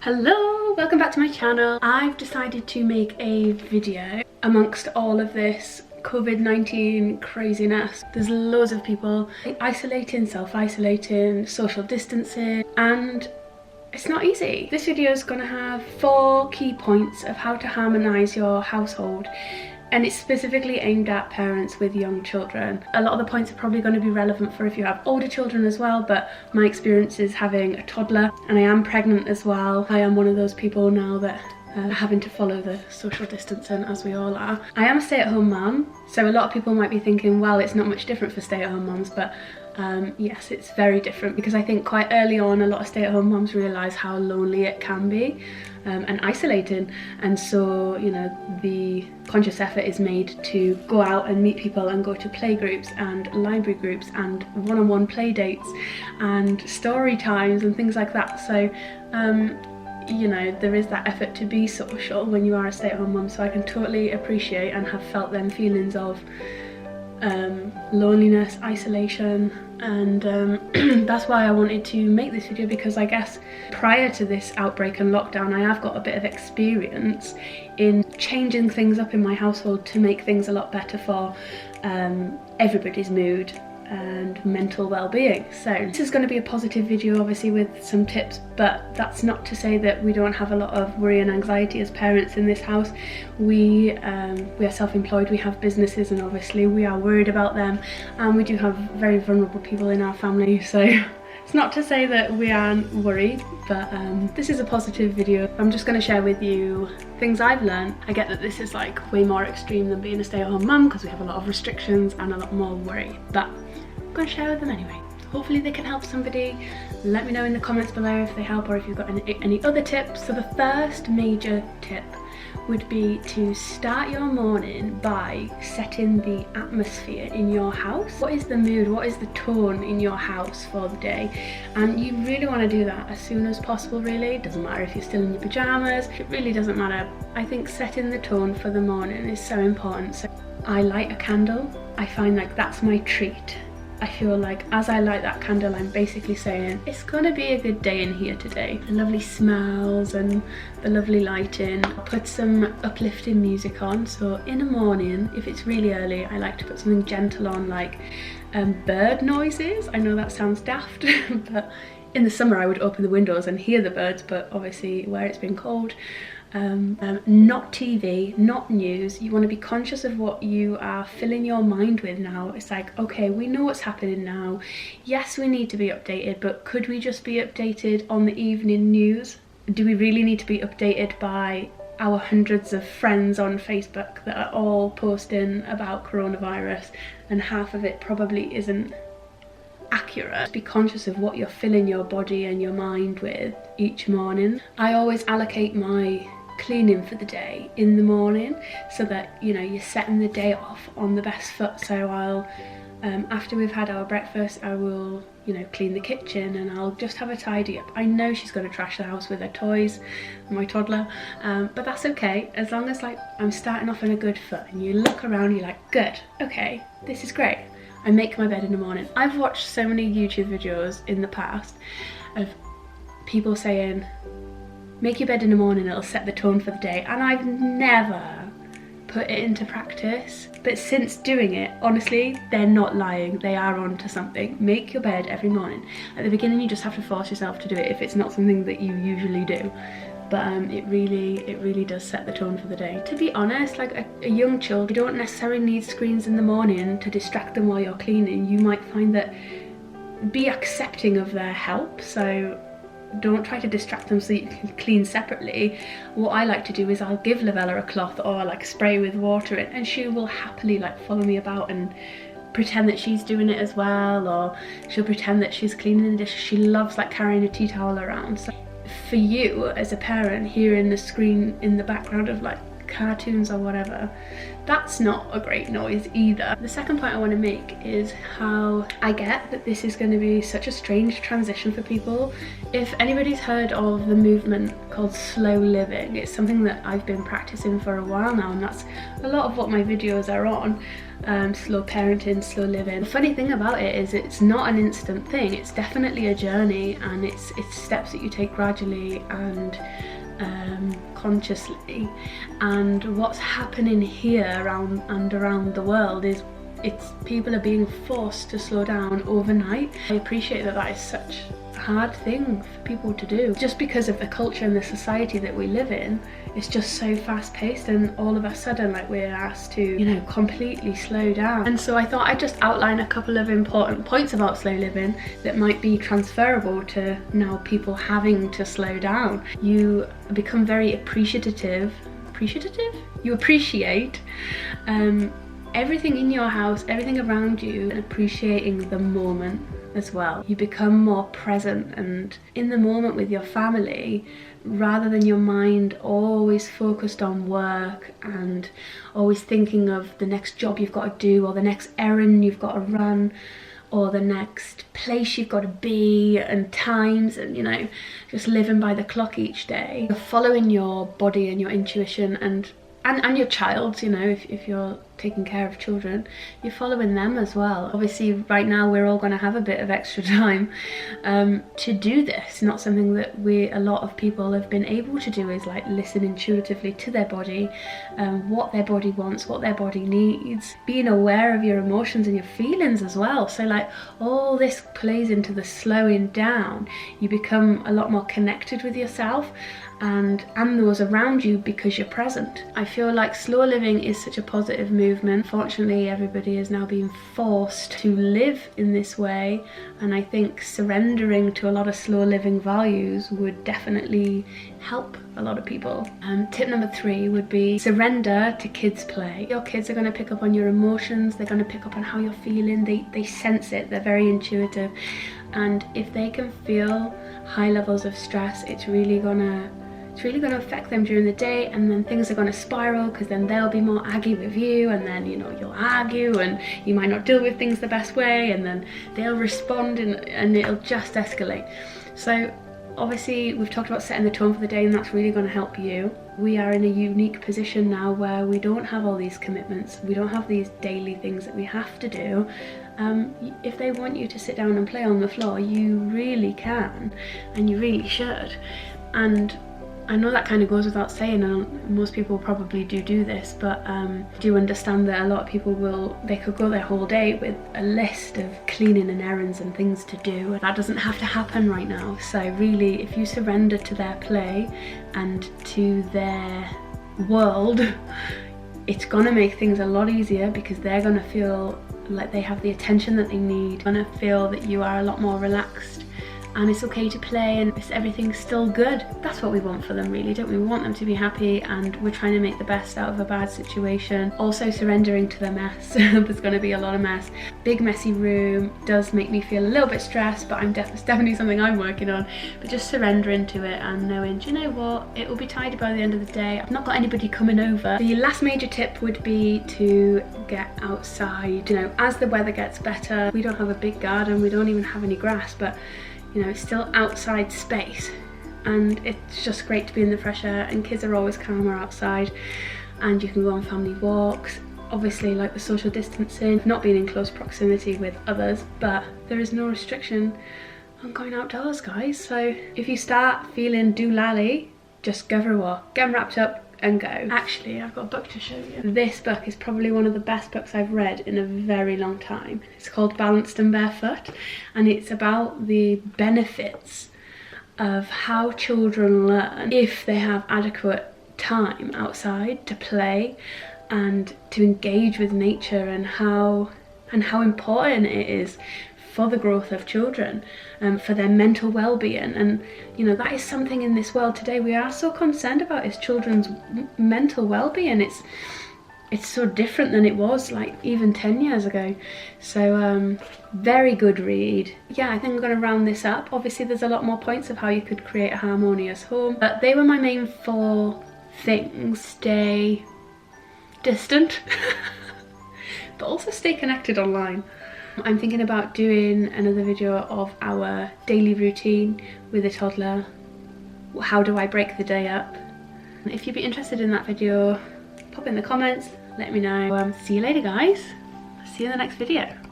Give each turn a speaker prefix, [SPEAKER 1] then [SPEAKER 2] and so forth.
[SPEAKER 1] Hello, welcome back to my channel. I've decided to make a video amongst all of this COVID-19 craziness. There's loads of people isolating, self-isolating, social distancing, and it's not easy. This video is going to have 4 key points of how to harmonise your household, and it's specifically aimed at parents with young children. A lot of the points are probably going to be relevant for if you have older children as well, but my experience is having a toddler, and I am pregnant as well. I am one of those people now that having to follow the social distancing, as we all are. I am a stay-at-home mum, so a lot of people might be thinking, well, it's not much different for stay-at-home mums, but yes, it's very different, because I think quite early on a lot of stay-at-home mums realise how lonely it can be and isolating, and so, you know, the conscious effort is made to go out and meet people and go to play groups and library groups and one-on-one play dates and story times and things like that. So you know, there is that effort to be social when you are a stay-at-home mum, so I can totally appreciate and have felt them feelings of loneliness, isolation, and that's why I wanted to make this video, because I guess prior to this outbreak and lockdown I have got a bit of experience in changing things up in my household to make things a lot better for everybody's mood and mental well-being. So this is going to be a positive video, obviously, with some tips, but that's not to say that we don't have a lot of worry and anxiety as parents in this house. We are self-employed, we have businesses, and obviously we are worried about them, and we do have very vulnerable people in our family, so it's not to say that we aren't worried, but this is a positive video. I'm just going to share with you things I've learned. I get that this is like way more extreme than being a stay-at-home mum, because we have a lot of restrictions and a lot more worry, but I'm going to share with them anyway. Hopefully they can help somebody. Let me know in the comments below if they help, or if you've got any other tips. So the first major tip would be to start your morning by setting the atmosphere in your house. What is the mood, what is the tone in your house for the day? And you really want to do that as soon as possible, really. It doesn't matter if you're still in your pajamas, it really doesn't matter. I think setting the tone for the morning is so important. So I light a candle. I find like that's my treat. I feel like as I light that candle, I'm basically saying it's gonna be a good day in here today. The lovely smells and the lovely lighting. I'll put some uplifting music on. So in the morning, if it's really early, I like to put something gentle on, like bird noises. I know that sounds daft, but in the summer I would open the windows and hear the birds, but obviously where it's been cold, not TV, not news. You want to be conscious of what you are filling your mind with now. It's like, okay, we know what's happening now. Yes, we need to be updated, but could we just be updated on the evening news? Do we really need to be updated by our hundreds of friends on Facebook that are all posting about coronavirus, and half of it probably isn't accurate? Be conscious of what you're filling your body and your mind with each morning. I always allocate my cleaning for the day in the morning, so that, you know, you're setting the day off on the best foot. So I'll after we've had our breakfast, I will, you know, clean the kitchen, and I'll just have a tidy up. I know she's going to trash the house with her toys, my toddler, but that's okay, as long as like I'm starting off on a good foot. And you look around, you're like, good, okay, this is great. I make my bed in the morning. I've watched so many YouTube videos in the past of people saying, make your bed in the morning, it'll set the tone for the day, and I've never put it into practice. But since doing it, honestly, they're not lying, they are on to something. Make your bed every morning. At the beginning you just have to force yourself to do it if it's not something that you usually do, but it really does set the tone for the day. To be honest, like a young child, you don't necessarily need screens in the morning to distract them while you're cleaning. You might find that, be accepting of their help, so don't try to distract them so you can clean separately. What I like to do is I'll give Lavella a cloth, or like spray with water in, and she will happily like follow me about and pretend that she's doing it as well, or she'll pretend that she's cleaning the dishes. She loves like carrying a tea towel around. So for you as a parent, hearing the screen in the background of like cartoons or whatever, that's not a great noise either. The second point I want to make is how I get that this is going to be such a strange transition for people. If anybody's heard of the movement called slow living, it's something that I've been practicing for a while now, and that's a lot of what my videos are on. Slow parenting, slow living. The funny thing about it is it's not an instant thing. It's definitely a journey, and it's steps that you take gradually and consciously. And what's happening here around the world is people are being forced to slow down overnight. I appreciate that that is such a hard thing for people to do, just because of the culture and the society that we live in. It's just so fast paced, and all of a sudden like we're asked to, you know, completely slow down. And so I thought I'd just outline a couple of important points about slow living that might be transferable to now people having to slow down. You become very appreciative? You appreciate everything in your house, everything around you, and appreciating the moment as well. You become more present and in the moment with your family, rather than your mind always focused on work and always thinking of the next job you've got to do, or the next errand you've got to run, or the next place you've got to be, and times, and you know, just living by the clock each day. You're following your body and your intuition and your child's, you know, if you're taking care of children, you're following them as well. Obviously right now we're all going to have a bit of extra time to do this. Not something that a lot of people have been able to do, is like listen intuitively to their body, what their body wants, what their body needs, being aware of your emotions and your feelings as well. So like all this plays into the slowing down. You become a lot more connected with yourself and those around you because you're present. I feel like slow living is such a positive movement. Fortunately, everybody is now being forced to live in this way, and I think surrendering to a lot of slow living values would definitely help a lot of people. Tip number 3 would be surrender to kids' play. Your kids are going to pick up on your emotions, they're going to pick up on how you're feeling, they sense it, they're very intuitive, and if they can feel high levels of stress, it's really gonna affect them during the day, and then things are going to spiral, because then they'll be more aggy with you, and then, you know, you'll argue and you might not deal with things the best way, and then they'll respond and it'll just escalate. So obviously we've talked about setting the tone for the day, and that's really going to help you. We are in a unique position now where we don't have all these commitments, we don't have these daily things that we have to do. If they want you to sit down and play on the floor, you really can, and you really should. And I know that kind of goes without saying, and most people probably do this, but do understand that a lot of people they could go their whole day with a list of cleaning and errands and things to do. That doesn't have to happen right now. So really, if you surrender to their play and to their world, it's gonna make things a lot easier, because they're gonna feel like they have the attention that they need, gonna feel that you are a lot more relaxed, and it's okay to play, and everything's still good. That's what we want for them, really, don't we? We want them to be happy, and we're trying to make the best out of a bad situation. Also surrendering to the mess. There's going to be a lot of mess. Big messy room does make me feel a little bit stressed, but it's definitely something I'm working on. But just surrendering to it and knowing, do you know what, it will be tidy by the end of the day. I've not got anybody coming over. The last major tip would be to get outside. You know, as the weather gets better, we don't have a big garden, we don't even have any grass, but you know, it's still outside space, and it's just great to be in the fresh air, and kids are always calmer outside, and you can go on family walks. Obviously, like the social distancing, not being in close proximity with others, but there is no restriction on going outdoors, guys. So if you start feeling doolally, just go for a walk, get them wrapped up and go. Actually, I've got a book to show you. This book is probably one of the best books I've read in a very long time. It's called Balanced and Barefoot, and it's about the benefits of how children learn if they have adequate time outside to play and to engage with nature, and how important it is for the growth of children, for their mental well-being. And you know, that is something in this world today we are so concerned about, is children's mental well-being. It's so different than it was like even 10 years ago. So very good read. Yeah, I think I'm going to round this up. Obviously there's a lot more points of how you could create a harmonious home, but they were my main 4 things, stay distant, but also stay connected online. I'm thinking about doing another video of our daily routine with a toddler. How do I break the day up? If you'd be interested in that video, pop in the comments, let me know. See you later guys, see you in the next video.